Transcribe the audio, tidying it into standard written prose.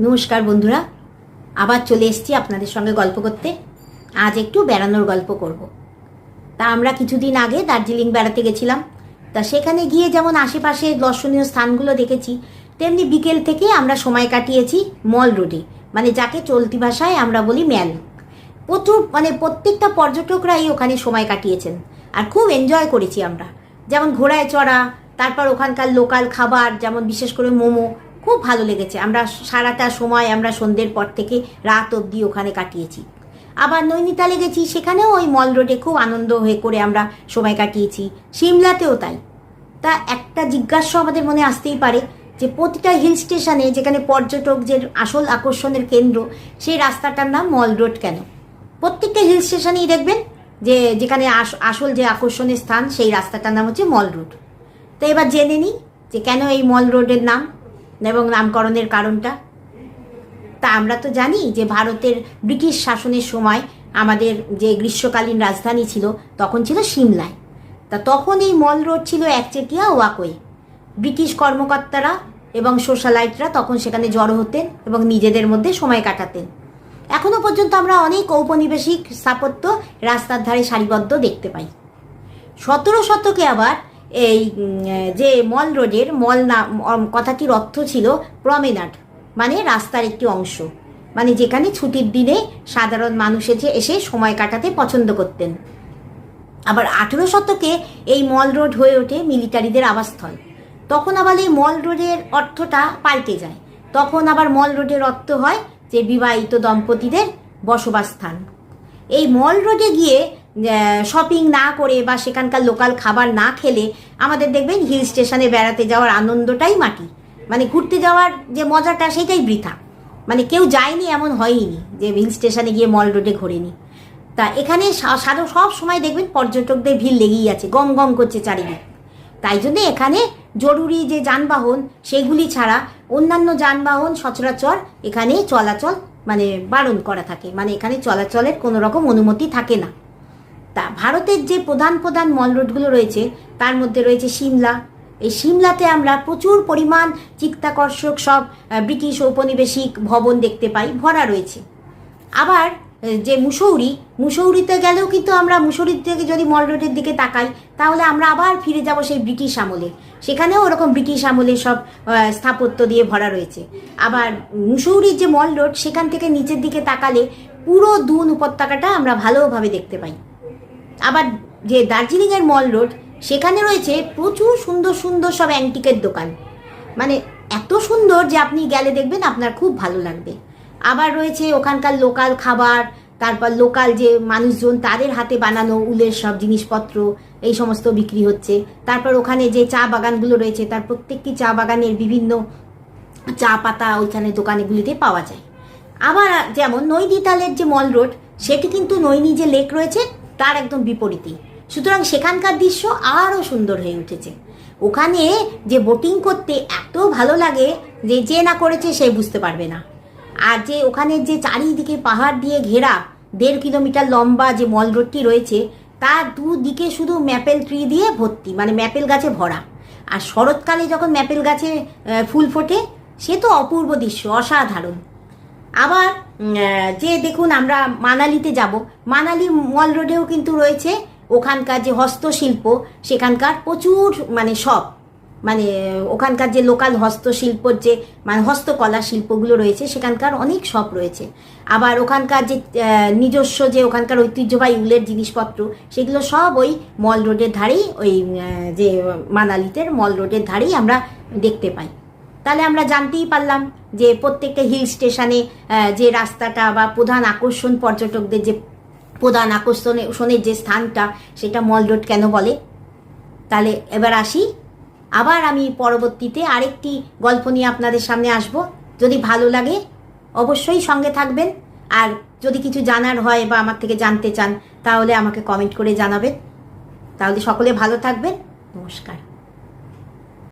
নমস্কার বন্ধুরা, আবার চলে এসেছি আপনাদের সঙ্গে গল্প করতে। আজ একটু বেড়ানোর গল্প করব। তা আমরা কিছুদিন আগে দার্জিলিং বেড়াতে গেছিলাম। তা সেখানে গিয়ে যেমন আশেপাশে দর্শনীয় স্থানগুলো দেখেছি, তেমনি বিকেল থেকে আমরা সময় কাটিয়েছি মল রোডে, মানে যাকে চলতি ভাষায় আমরা বলি ম্যাল। প্রত্যেকটা পর্যটকরাই ওখানে সময় কাটিয়েছেন আর খুব এনজয় করেছি আমরা। যেমন ঘোড়ায় চড়া, তারপর ওখানকার লোকাল খাবার, যেমন বিশেষ করে মোমো, খুব ভালো লেগেছে। আমরা সারাটা সময় আমরা সন্ধ্যের পর থেকে রাত অবধি ওখানে কাটিয়েছি। আবার নৈনিতালে গেছি, সেখানেও ওই মল রোডে খুব আনন্দ হয়ে করে আমরা সময় কাটিয়েছি। সিমলাতেও তাই। তা একটা জিজ্ঞাসা আমাদের মনে আসতেই পারে যে প্রতিটা হিল স্টেশনে যেখানে পর্যটক যে আসল আকর্ষণের কেন্দ্র, সেই রাস্তাটার নাম মল রোড কেন? প্রত্যেকটা হিল স্টেশনেই দেখবেন যে যেখানে আসল যে আকর্ষণের স্থান, সেই রাস্তাটার নাম হচ্ছে মল রোড। তো এবার জেনে নিই যে কেন এই মল রোডের নাম এবং নামকরণের কারণটা। তা আমরা তো জানি যে ভারতের ব্রিটিশ শাসনের সময় আমাদের যে গ্রীষ্মকালীন রাজধানী ছিল তখন ছিল সিমলায়। তা তখন এই মল রোড ছিল একচেটিয়া ওয়াকওয়ে। ব্রিটিশ কর্মকর্তারা এবং সোশ্যালাইটরা তখন সেখানে জড়ো হতেন এবং নিজেদের মধ্যে সময় কাটাতেন। এখনো পর্যন্ত আমরা অনেক ঔপনিবেশিক স্থাপত্য রাস্তার ধারে সারিবদ্ধ দেখতে পাই। 17 শতকে আবার এই যে মল রোডের মল না কথাটির অর্থ ছিল প্রমেনাড, মানে রাস্তার একটি অংশ, মানে যেখানে ছুটির দিনে সাধারণ মানুষ এসে সময় কাটাতে পছন্দ করতেন। আবার 18 শতকে এই মল রোড হয়ে ওঠে মিলিটারিদের আবাসস্থল। তখন আবার এই মল রোডের অর্থটা পাল্টে যায়। তখন আবার মল রোডের অর্থ হয় যে বিবাহিত দম্পতিদের বসবাস স্থান। এই মল রোডে গিয়ে শপিং না করে বা সেখানকার লোকাল খাবার না খেলে আমাদের দেখবেন হিল স্টেশনে বেড়াতে যাওয়ার আনন্দটাই মাটি, মানে ঘুরতে যাওয়ার যে মজাটা সেটাই বৃথা। মানে কেউ যায়নি এমন হয়নি যে হিল স্টেশনে গিয়ে মল রোডে ঘোরেনি। তা এখানে সব সময় দেখবেন পর্যটকদের ভিড় লেগেই আছে, গম গম করছে চারিদিক। তাই জন্য এখানে জরুরি যে যানবাহন সেগুলি ছাড়া অন্যান্য যানবাহন সচরাচর এখানে চলাচল মানে বারণ করা থাকে, মানে এখানে চলাচলের কোনো রকম অনুমতি থাকে না। তা ভারতের যে প্রধান প্রধান মল রোডগুলো রয়েছে তার মধ্যে রয়েছে সিমলা। এই সিমলাতে আমরা প্রচুর পরিমাণ চিত্তাকর্ষক সব ব্রিটিশ ঔপনিবেশিক ভবন দেখতে পাই, ভরা রয়েছে। আবার যে মুসৌরিতে গেলেও কিন্তু আমরা মুসৌরির থেকে যদি মল রোডের দিকে তাকাই তাহলে আমরা আবার ফিরে যাব সেই ব্রিটিশ আমলে। সেখানেও ওরকম ব্রিটিশ আমলের সব স্থাপত্য দিয়ে ভরা রয়েছে। আবার মুসৌরির যে মল রোড, সেখান থেকে নিচের দিকে তাকালে পুরো দুন উপত্যকাটা আমরা ভালোভাবে দেখতে পাই। আবার যে দার্জিলিংয়ের মল রোড, সেখানে রয়েছে প্রচুর সুন্দর সুন্দর সব অ্যান্টিকের দোকান, মানে এত সুন্দর যে আপনি গেলে দেখবেন আপনার খুব ভালো লাগবে। আবার রয়েছে ওখানকার লোকাল খাবার, তারপর লোকাল যে মানুষজন তাদের হাতে বানানো উলের সব জিনিসপত্র, এই সমস্ত বিক্রি হচ্ছে। তারপর ওখানে যে চা বাগানগুলো রয়েছে তার প্রত্যেকটি চা বাগানের বিভিন্ন চা পাতা ওইখানে দোকানগুলিতে পাওয়া যায়। আবার যেমন নৈনিতালের যে মল রোড, সেটি কিন্তু নৈনি যে লেক রয়েছে তার একদম বিপরীতেই। সুতরাং সেখানকার দৃশ্য আরও সুন্দর হয়ে উঠেছে। ওখানে যে বোটিং করতে এত ভালো লাগে যে না করেছে সে বুঝতে পারবে না। আর যে ওখানে যে চারিদিকে পাহাড় দিয়ে ঘেরা 1.5 কিলোমিটার লম্বা যে মল রোডটি রয়েছে তার দুদিকে শুধু ম্যাপেল ট্রি দিয়ে ভর্তি, মানে ম্যাপেল গাছে ভরা। আর শরৎকালে যখন ম্যাপেল গাছে ফুল ফোটে সে তো অপূর্ব দৃশ্য, অসাধারণ। আবার যে দেখুন আমরা মানালিতে যাব, মানালি মল রোডেও কিন্তু রয়েছে ওখানকার যে হস্তশিল্প, সেখানকার প্রচুর মানে ওখানকার যে লোকাল হস্তশিল্পর যে মানে হস্তকলা শিল্পগুলো রয়েছে সেখানকার অনেক শপ রয়েছে। আবার ওখানকার যে নিজস্ব যে ওখানকার ঐতিহ্যবাহী উলের জিনিসপত্র, সেগুলো সব ওই মল রোডের ধারেই, ওই যে মানালিতে মল রোডের ধারেই আমরা দেখতে পাই। তাহলে আমরা জানতেই পারলাম যে প্রত্যেকটা হিল স্টেশনে যে রাস্তাটা বা প্রধান আকর্ষণ, পর্যটকদের যে প্রধান আকর্ষণের যে স্থানটা, সেটা মল রোড কেন বলে। তাহলে এবার আসি, আবার আমি পরবর্তীতে আরেকটি গল্প নিয়ে আপনাদের সামনে আসব। যদি ভালো লাগে অবশ্যই সঙ্গে থাকবেন। আর যদি কিছু জানার হয় বা আমার থেকে জানতে চান তাহলে আমাকে কমেন্ট করে জানাবেন। তাহলে সকলে ভালো থাকবেন। নমস্কার।